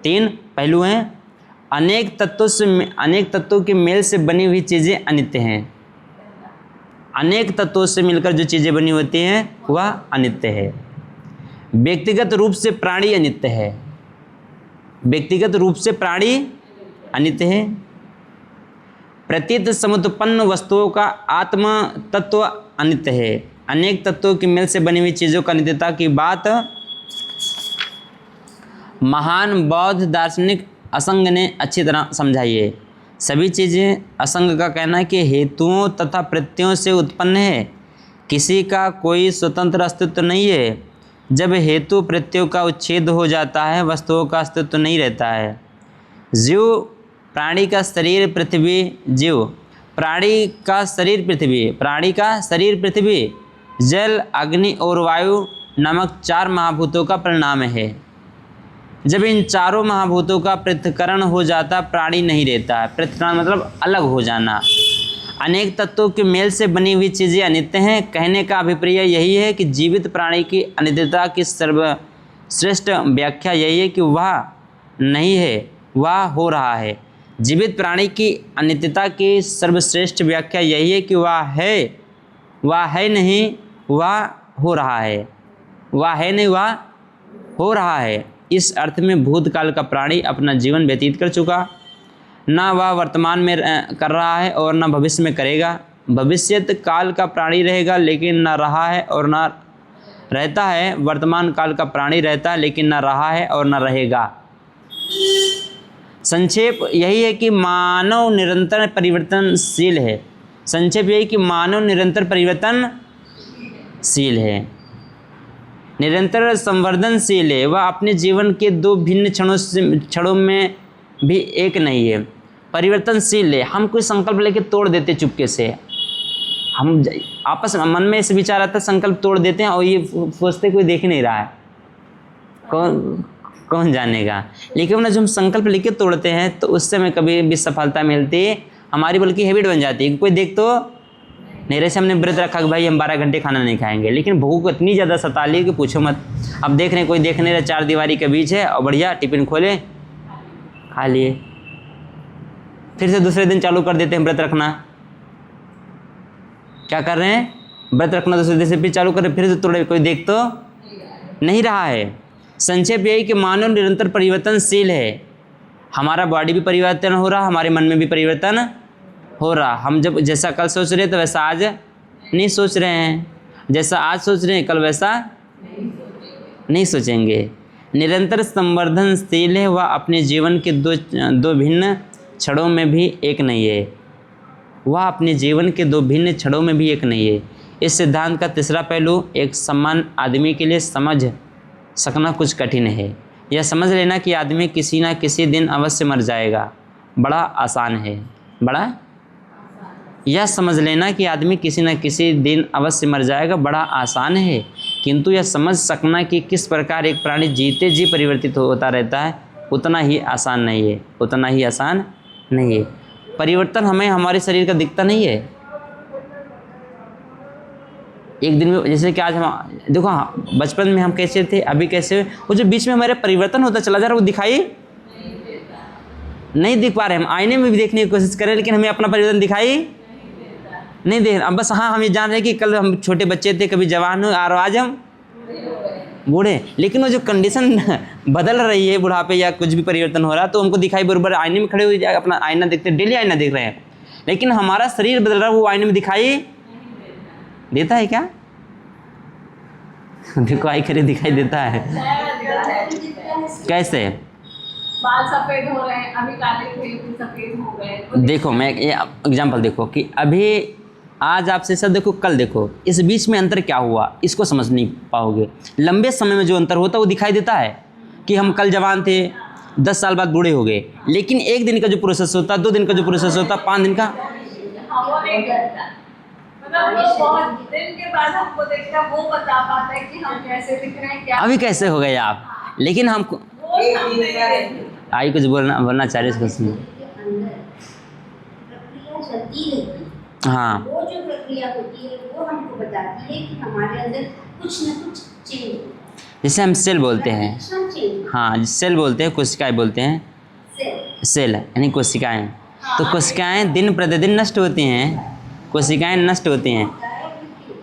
3 पहलू हैं। अनेक तत्वों के मेल से बनी हुई चीज़ें अनित्य हैं। अनेक तत्वों से मिलकर जो चीज़ें बनी होती हैं वह अनित्य है। व्यक्तिगत रूप से प्राणी अनित्य है। व्यक्तिगत रूप से प्राणी अनित्य है। प्रतीत समुत्पन्न वस्तुओं का आत्म तत्व अनित्य है। अनेक तत्वों की मेल से बनी हुई चीज़ों का अनित्यता की बात महान बौद्ध दार्शनिक असंग ने अच्छी तरह समझाई है। सभी चीज़ें, असंग का कहना है कि हेतुओं तथा प्रत्ययों से उत्पन्न है, किसी का कोई स्वतंत्र अस्तित्व नहीं है। जब हेतु प्रत्ययों का उच्छेद हो जाता है वस्तुओं का अस्तित्व नहीं रहता है। जीव प्राणी का शरीर पृथ्वी, जीव प्राणी का शरीर पृथ्वी, प्राणी का शरीर पृथ्वी, जल, अग्नि और वायु नामक 4 महाभूतों का परिणाम है। जब इन चारों महाभूतों का पृथक्करण हो जाता प्राणी नहीं रहता है। पृथक्करण मतलब अलग हो जाना। अनेक तत्वों के मेल से बनी हुई चीज़ें अनित्य हैं। कहने का अभिप्राय यही है कि जीवित प्राणी की अनित्यता की सर्वश्रेष्ठ व्याख्या यही है कि वह नहीं है, वह हो रहा है। जीवित प्राणी की अनित्यता की सर्वश्रेष्ठ व्याख्या यही है कि वह है नहीं, वह हो रहा है। वह है नहीं, वह हो रहा है। इस अर्थ में भूतकाल का प्राणी अपना जीवन व्यतीत कर चुका, ना वह वर्तमान में कर रहा है और न भविष्य में करेगा। भविष्यत काल का प्राणी रहेगा लेकिन न रहा है और न रहता है। वर्तमान काल का प्राणी रहता है लेकिन न रहा है और न रहेगा। संक्षेप यही है कि मानव निरंतर परिवर्तनशील है। संक्षेप यही कि मानव निरंतर परिवर्तनशील है, निरंतर संवर्धनशील है। वह अपने जीवन के 2 भिन्न क्षणों में भी एक नहीं है, परिवर्तनशील है। हम कोई संकल्प लेके तोड़ देते चुपके से, हम आपस में मन में ऐसे विचार आता है, संकल्प तोड़ देते हैं और ये सोचते कोई देख नहीं रहा है, कौन जानेगा। लेकिन ना जो हम संकल्प लेके तोड़ते हैं तो उससे हमें कभी भी सफलता मिलती है, हमारी बल्कि हैबिट बन जाती है। कोई देख तो नहीं रहे से हमने व्रत रखा कि भाई हम 12 घंटे खाना नहीं खाएंगे, लेकिन भूख इतनी ज़्यादा सता ली कि पूछो मत। अब देख रहे कोई देख नहीं रहा, 4 दीवारी के बीच है और बढ़िया टिफिन खोले खा लिए, फिर से दूसरे दिन चालू कर देते हैं व्रत रखना। क्या कर रहे हैं? व्रत रखना दूसरे दिन से फिर चालू कर रहे, फिर से तोड़े, कोई देख तो नहीं रहा है। संक्षेप यही कि मानव निरंतर परिवर्तनशील है। हमारा बॉडी भी परिवर्तन हो रहा, हमारे मन में भी परिवर्तन हो रहा। हम जब जैसा कल सोच रहे तो वैसा आज नहीं सोच रहे हैं, जैसा आज सोच रहे हैं कल वैसा नहीं सोचेंगे। निरंतर संवर्धनशील है, वह अपने जीवन के दो भिन्न क्षणों में भी एक नहीं है। वह अपने जीवन के 2 भिन्न क्षणों में भी एक नहीं है। इस सिद्धांत का तीसरा पहलू, एक समान आदमी के लिए समझ सकना कुछ कठिन है। यह समझ लेना कि आदमी किसी न किसी दिन अवश्य मर जाएगा बड़ा आसान है। यह समझ लेना कि आदमी किसी न किसी दिन अवश्य मर जाएगा बड़ा आसान है, किंतु यह समझ सकना कि किस प्रकार एक प्राणी जीते जी परिवर्तित होता रहता है उतना ही आसान नहीं है, उतना ही आसान नहीं है। परिवर्तन हमें हमारे शरीर का दिखता नहीं है। एक दिन में जैसे कि आज हम देखो, हाँ, बचपन में हम कैसे थे, अभी कैसे, वो जो बीच में हमारे परिवर्तन होता चला जा रहा है वो दिखाई नहीं दिख पा रहे। हम आईने में भी देखने की कोशिश करें लेकिन हमें अपना परिवर्तन दिखाई नहीं दे रहा। अब बस हाँ, हम ये जान रहे हैं कि कल हम छोटे बच्चे थे, कभी जवान हुए और आज हम बूढ़े। लेकिन वो जो कंडीशन बदल रही है, बुढ़ापे या कुछ भी परिवर्तन हो रहा है, तो हमको दिखाई बराबर आईने में खड़े हुए अपना आईना देखते हैं, डेली आईना देख रहे हैं, लेकिन हमारा शरीर बदल रहा है, वो आईने में दिखाई देता है क्या? देखो आई करे दिखाई देता है कैसे? बाल सफेद हो रहे हैं, अभी काले थे फिर सफेद हो गए। देखो मैं ये एग्जांपल देखो कि अभी आज आपसे सब देखो, कल देखो, इस बीच में अंतर क्या हुआ इसको समझ नहीं पाओगे। लंबे समय में जो अंतर होता है वो दिखाई देता है कि हम कल जवान थे, 10 साल बाद बूढ़े हो गए, लेकिन 1 दिन का जो प्रोसेस होता है, 2 दिन का जो प्रोसेस होता है, 5 दिन का, वो नहीं करता। मतलब वो बहुत दिन के बाद हमको देखता, वो बता पाता है कि हम कैसे दिख रहे हैं, क्या अभी कैसे हो गए आप। लेकिन हमको आई कुछ बोलना चाह रहे इसको सुनो। हाँ, वो जो प्रक्रिया होती है वो हमको बताती है कि हमारे अंदर कुछ न कुछ चेंज हो, जैसे हम सेल बोलते हैं। हाँ, सेल बोलते हैं, कोशिकाएं बोलते हैं, सेल यानी कोशिकाएं। तो कोशिकाएं दिन प्रतिदिन नष्ट होती हैं, कोशिकाएं नष्ट होती हैं,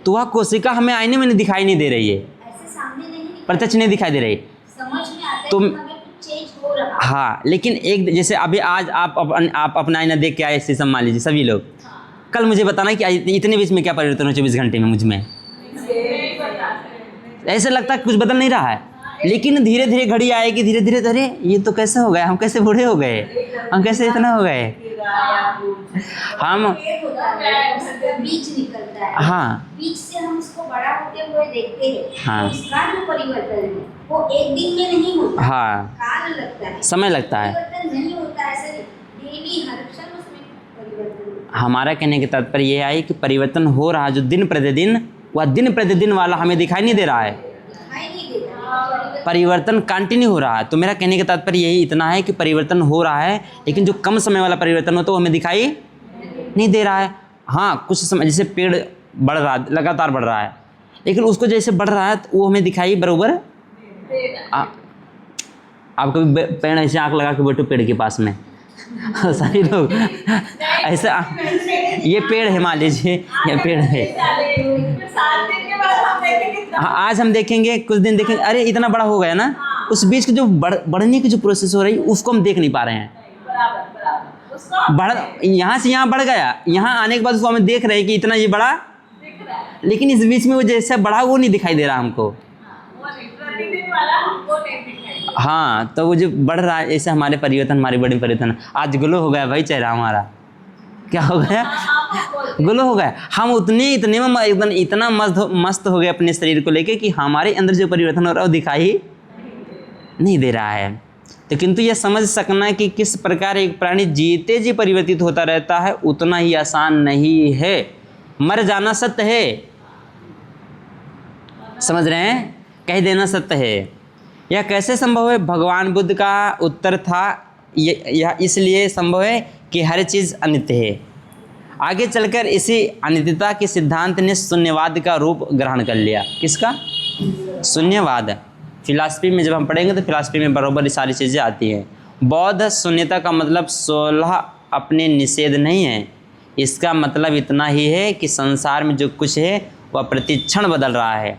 तो वह कोशिका हमें आईने में दिखाई नहीं दे रही है, ऐसे सामने नहीं, प्रत्यक्ष नहीं दिखाई दे रही, समझ में आता है तुम कि हमें कुछ चेंज हो रहा है। हाँ, लेकिन एक जैसे अभी आज आप अपना आईना देख के आए, शीशम मान लीजिए सभी लोग, कल मुझे बताना कि इतने बीच में क्या परिवर्तन हो 24 घंटे में मुझ में। ऐसे लगता है कुछ बदल नहीं रहा है, लेकिन धीरे धीरे घड़ी आएगी, धीरे धीरे अरे ये तो कैसे हो गया, हम कैसे बूढ़े हो गए, हम कैसे इतना हो गए, निकलेगा या कुछ। हम पेड़ होता है, उसका बीज निकलता है। हाँ बीज से हम उसको बड़ा होते हुए देखते हैं। हाँ। तो उसका जो परिवर्तन है वो एक दिन में नहीं होता, हाँ काल लगता है, समय लगता है। परिवर्तन नहीं होता है ऐसे डेली हर क्षण उसमें परिवर्तन होता हमारा कहने के तात्पर्य ये आई कि परिवर्तन हो रहा है जो दिन प्रतिदिन, वह दिन प्रतिदिन वाला हमें दिखाई नहीं दे रहा है, है, दिखाई नहीं देता। परिवर्तन कंटिन्यू हो रहा है। तो मेरा कहने का तात्पर्य यही इतना है कि परिवर्तन हो रहा है, लेकिन जो कम समय वाला परिवर्तन हो तो वो हमें दिखाई नहीं दे रहा है। हाँ कुछ समय, जैसे पेड़ बढ़ रहा है, लगातार बढ़ रहा है, लेकिन उसको जैसे बढ़ रहा है तो वो हमें दिखाई बराबर। आप कभी पेड़ ऐसे आँख लगा के बैठो पेड़ के पास में सारे लोग ऐसा, ये पेड़ है मान लीजिए, ये पेड़ है। फिर 7 दिन के बाद हम देखेंगे हाँ आज हम देखेंगे, कुछ दिन देखेंगे, अरे इतना बड़ा हो गया ना, उस बीच की जो बढ़ने की जो प्रोसेस हो रही है उसको हम देख नहीं पा रहे हैं। बराबर बराबर उसको बढ़ यहाँ से यहाँ बढ़ गया, यहाँ आने के बाद उसको हम देख रहे हैं कि इतना ये बड़ा, दिख रहा है। लेकिन इस बीच में वो जैसा बढ़ा वो नहीं दिखाई दे रहा हमको। वो नहीं, प्रतिदिन वाला हमको नहीं दिखाई। हाँ तो वो जो बढ़ रहा है, ऐसे हमारे परिवर्तन, हमारी बड़ी परिवर्तन। आज ग्लो हो गया भाई चेहरा हमारा, क्या हो गया, ग्लो हो गया। हम इतने में एकदम इतना मस्त हो गए अपने शरीर को लेके कि हमारे अंदर जो परिवर्तन हो रहा है वो दिखाई नहीं दे रहा है। तो किंतु यह समझ सकना कि किस प्रकार एक प्राणी जीते जी परिवर्तित होता रहता है उतना ही आसान नहीं है। मर जाना सत्य है, समझ रहे हैं, कह देना सत्य है। यह कैसे संभव है? भगवान बुद्ध का उत्तर था यह इसलिए संभव है कि हर चीज़ अनित्य है। आगे चलकर इसी अनित्यता के सिद्धांत ने शून्यवाद का रूप ग्रहण कर लिया। किसका? शून्यवाद। फिलॉसफी में जब हम पढ़ेंगे तो फिलॉसफी में बराबर ये सारी चीज़ें आती हैं। बौद्ध शून्यता का मतलब 16 अपने निषेध नहीं है, इसका मतलब इतना ही है कि संसार में जो कुछ है वह प्रतिक्षण बदल रहा है।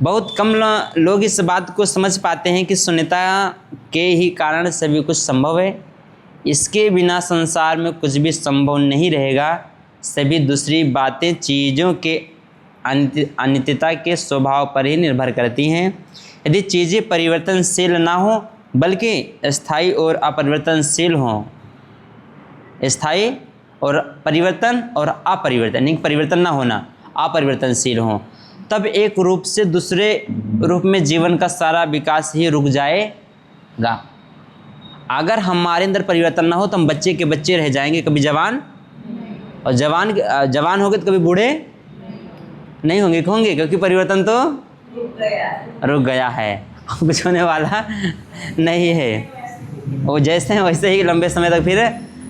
बहुत कम लोग इस बात को समझ पाते हैं कि शून्यता के ही कारण सभी कुछ संभव है। इसके बिना संसार में कुछ भी संभव नहीं रहेगा। सभी दूसरी बातें चीज़ों के अनित्यता के स्वभाव पर ही निर्भर करती हैं। यदि चीज़ें परिवर्तनशील ना हो बल्कि स्थायी और अपरिवर्तनशील हों, स्थायी और परिवर्तन और अपरिवर्तन, नहीं परिवर्तन ना होना, अपरिवर्तनशील हों, तब एक रूप से दूसरे रूप में जीवन का सारा विकास ही रुक जाएगा। अगर हमारे अंदर परिवर्तन ना हो तो हम बच्चे के बच्चे रह जाएंगे, कभी जवान, और जवान हो गए तो कभी बूढ़े नहीं होंगे, क्योंकि परिवर्तन तो रुक गया है, कुछ होने वाला नहीं है। वो जैसे हैं वैसे ही लंबे समय तक फिर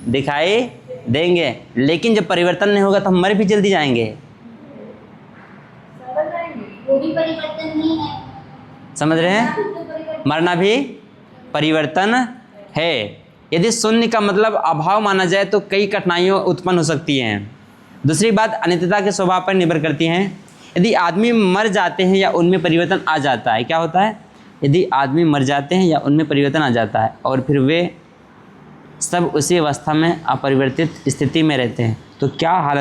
दिखाई देंगे। लेकिन जब परिवर्तन नहीं होगा तो हम मर भी जल्दी जाएंगे। वो भी परिवर्तन नहीं है, समझ रहे हैं? तो परिवर्तन मरना भी परिवर्तन है। यदि शून्य का मतलब अभाव माना जाए तो कई कठिनाइयाँ उत्पन्न हो सकती हैं। दूसरी बात अनित्यता के स्वभाव पर निर्भर करती हैं। यदि आदमी मर जाते हैं या उनमें परिवर्तन आ जाता है, क्या होता है? यदि आदमी मर जाते हैं या उनमें परिवर्तन आ जाता है और फिर वे सब उसी अवस्था में अपरिवर्तित स्थिति में रहते हैं तो क्या हालत